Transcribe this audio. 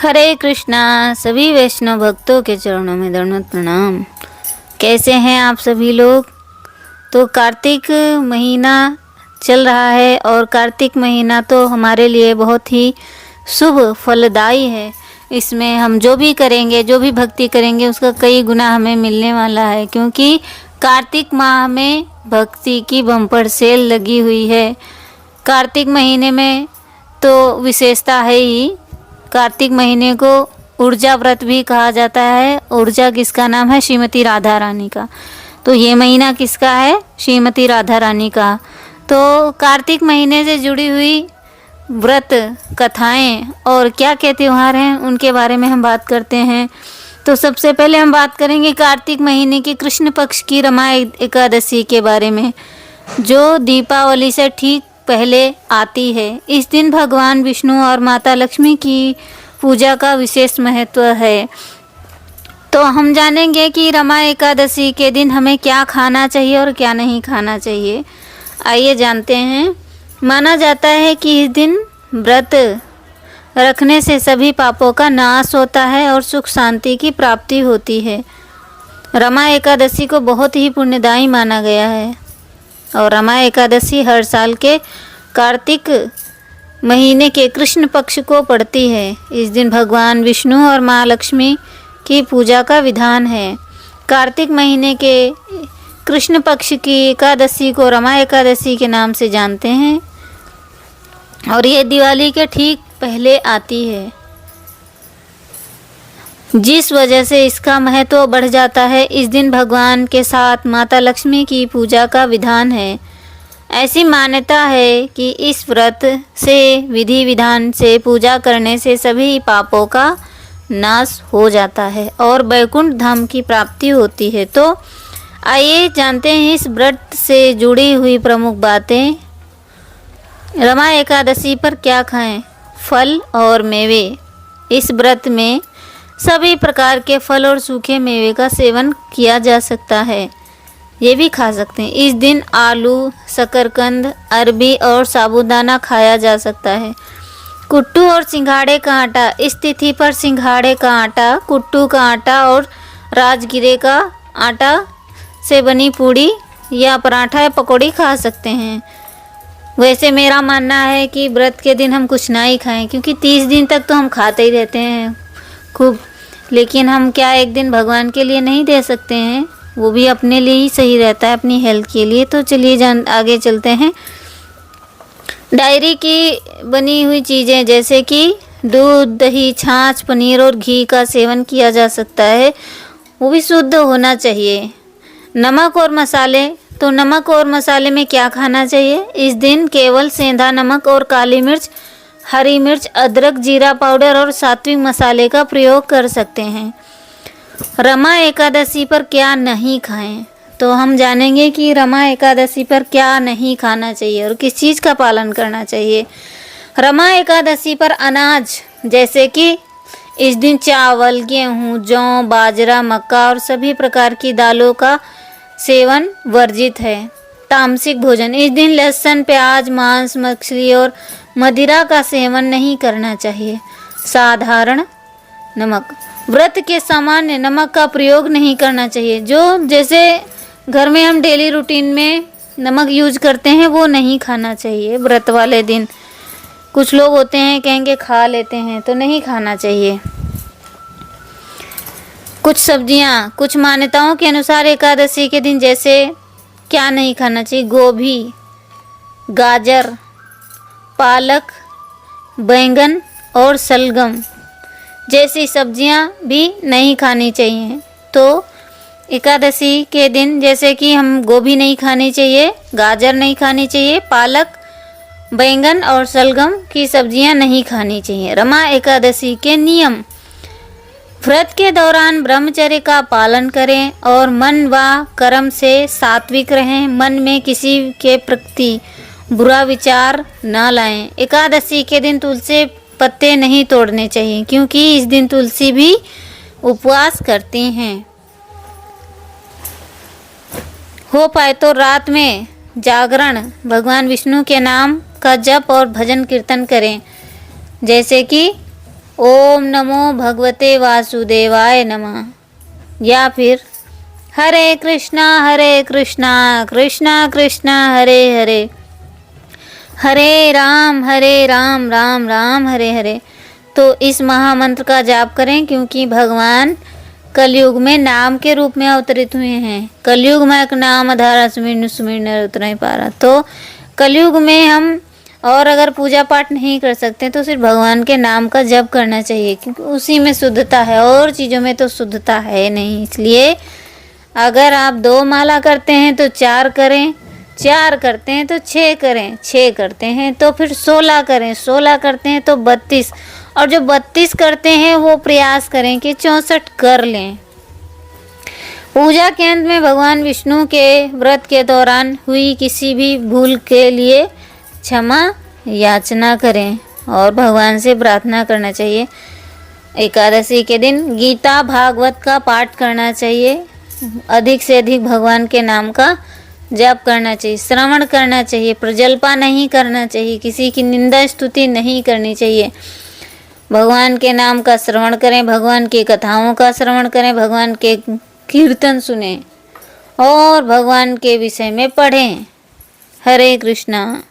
हरे कृष्णा। सभी वैष्णव भक्तों के चरणों में दंडवत प्रणाम। कैसे हैं आप सभी लोग? तो कार्तिक महीना चल रहा है और कार्तिक महीना तो हमारे लिए बहुत ही शुभ फलदायी है। इसमें हम जो भी करेंगे, जो भी भक्ति करेंगे, उसका कई गुना हमें मिलने वाला है, क्योंकि कार्तिक माह में भक्ति की बम्पर सेल लगी हुई है। कार्तिक महीने में तो विशेषता है ही। कार्तिक महीने को ऊर्जा व्रत भी कहा जाता है। ऊर्जा किसका नाम है? श्रीमती राधा रानी का। तो ये महीना किसका है? श्रीमती राधा रानी का। तो कार्तिक महीने से जुड़ी हुई व्रत कथाएं और क्या क्या त्यौहार हैं, उनके बारे में हम बात करते हैं। तो सबसे पहले हम बात करेंगे कार्तिक महीने के कृष्ण पक्ष की रमा एकादशी के बारे में, जो दीपावली से ठीक पहले आती है। इस दिन भगवान विष्णु और माता लक्ष्मी की पूजा का विशेष महत्व है। तो हम जानेंगे कि रमा एकादशी के दिन हमें क्या खाना चाहिए और क्या नहीं खाना चाहिए। आइए जानते हैं। माना जाता है कि इस दिन व्रत रखने से सभी पापों का नाश होता है और सुख शांति की प्राप्ति होती है। रमा एकादशी को बहुत ही पुण्यदायी माना गया है और रमा एकादशी हर साल के कार्तिक महीने के कृष्ण पक्ष को पड़ती है। इस दिन भगवान विष्णु और माँ लक्ष्मी की पूजा का विधान है। कार्तिक महीने के कृष्ण पक्ष की एकादशी को रमा एकादशी के नाम से जानते हैं और ये दिवाली के ठीक पहले आती है, जिस वजह से इसका महत्व बढ़ जाता है। इस दिन भगवान के साथ माता लक्ष्मी की पूजा का विधान है। ऐसी मान्यता है कि इस व्रत से विधि विधान से पूजा करने से सभी पापों का नाश हो जाता है और वैकुंठ धाम की प्राप्ति होती है। तो आइए जानते हैं इस व्रत से जुड़ी हुई प्रमुख बातें। रमा एकादशी पर क्या खाएं? फल और मेवे। इस व्रत में सभी प्रकार के फल और सूखे मेवे का सेवन किया जा सकता है। ये भी खा सकते हैं। इस दिन आलू, शकरकंद, अरबी और साबूदाना खाया जा सकता है। कुट्टू और सिंघाड़े का आटा। इस तिथि पर सिंघाड़े का आटा, कुट्टू का आटा और राजगिरे का आटा से बनी पूड़ी या पराठा या पकौड़ी खा सकते हैं। वैसे मेरा मानना है कि व्रत के दिन हम कुछ ना ही खाएं, क्योंकि 30 दिन तक तो हम खाते ही रहते हैं खूब। लेकिन हम क्या एक दिन भगवान के लिए नहीं दे सकते हैं? वो भी अपने लिए ही सही रहता है, अपनी हेल्थ के लिए। तो चलिए आगे चलते हैं। डायरी की बनी हुई चीज़ें जैसे कि दूध, दही, छाछ, पनीर और घी का सेवन किया जा सकता है। वो भी शुद्ध होना चाहिए। नमक और मसाले। तो नमक और मसाले में क्या खाना चाहिए? इस दिन केवल सेंधा नमक और काली मिर्च, हरी मिर्च, अदरक, जीरा पाउडर और सात्विक मसाले का प्रयोग कर सकते हैं। रमा एकादशी पर क्या नहीं खाएं? तो हम जानेंगे कि रमा एकादशी पर क्या नहीं खाना चाहिए और किस चीज़ का पालन करना चाहिए। रमा एकादशी पर अनाज जैसे कि इस दिन चावल, गेहूँ, जौ, बाजरा, मक्का और सभी प्रकार की दालों का सेवन वर्जित है। तामसिक भोजन। इस दिन लहसुन, प्याज, मांस, मछली और मदिरा का सेवन नहीं करना चाहिए। साधारण नमक। व्रत के सामान्य नमक का प्रयोग नहीं करना चाहिए। जो जैसे घर में हम डेली रूटीन में नमक यूज करते हैं वो नहीं खाना चाहिए व्रत वाले दिन। कुछ लोग होते हैं कहेंगे खा लेते हैं, तो नहीं खाना चाहिए। कुछ सब्जियां, कुछ मान्यताओं के अनुसार एकादशी के दिन जैसे क्या नहीं खाना चाहिए? गोभी, गाजर, पालक, बैंगन और सलगम जैसी सब्जियां भी नहीं खानी चाहिए। तो एकादशी के दिन जैसे कि हम गोभी नहीं खानी चाहिए, गाजर नहीं खानी चाहिए, पालक, बैंगन और सलगम की सब्जियां नहीं खानी चाहिए। रमा एकादशी के नियम। व्रत के दौरान ब्रह्मचर्य का पालन करें और मन व कर्म से सात्विक रहें। मन में किसी के प्रति बुरा विचार न लाएं। एकादशी के दिन तुलसी पत्ते नहीं तोड़ने चाहिए, क्योंकि इस दिन तुलसी भी उपवास करती हैं। हो पाए तो रात में जागरण भगवान विष्णु के नाम का जप और भजन कीर्तन करें, जैसे कि ओम नमो भगवते वासुदेवाय नमः, या फिर हरे कृष्णा कृष्णा कृष्णा हरे हरे, हरे राम राम राम हरे हरे। तो इस महामंत्र का जाप करें, क्योंकि भगवान कलयुग में नाम के रूप में अवतरित हुए हैं। कलयुग में एक नाम आधार सुमिर सुमिर उतना ही पारा। तो कलयुग में हम और अगर पूजा पाठ नहीं कर सकते तो सिर्फ भगवान के नाम का जप करना चाहिए, क्योंकि उसी में शुद्धता है, और चीज़ों में तो शुद्धता है नहीं। इसलिए अगर आप 2 माला करते हैं तो 4 करें, 4 करते हैं तो 6 करें, 6 करते हैं तो फिर 16 करें, 16 करते हैं तो 32, और जो 32 करते हैं वो प्रयास करें कि 64 कर लें। पूजा के अंत में भगवान विष्णु के व्रत के दौरान हुई किसी भी भूल के लिए क्षमा याचना करें और भगवान से प्रार्थना करना चाहिए। एकादशी के दिन गीता भागवत का पाठ करना चाहिए, अधिक से अधिक भगवान के नाम का जप करना चाहिए, श्रवण करना चाहिए, प्रजल्पा नहीं करना चाहिए, किसी की निंदा स्तुति नहीं करनी चाहिए। भगवान के नाम का श्रवण करें, भगवान की कथाओं का श्रवण करें, भगवान के कीर्तन सुने और भगवान के विषय में पढ़ें। हरे कृष्णा।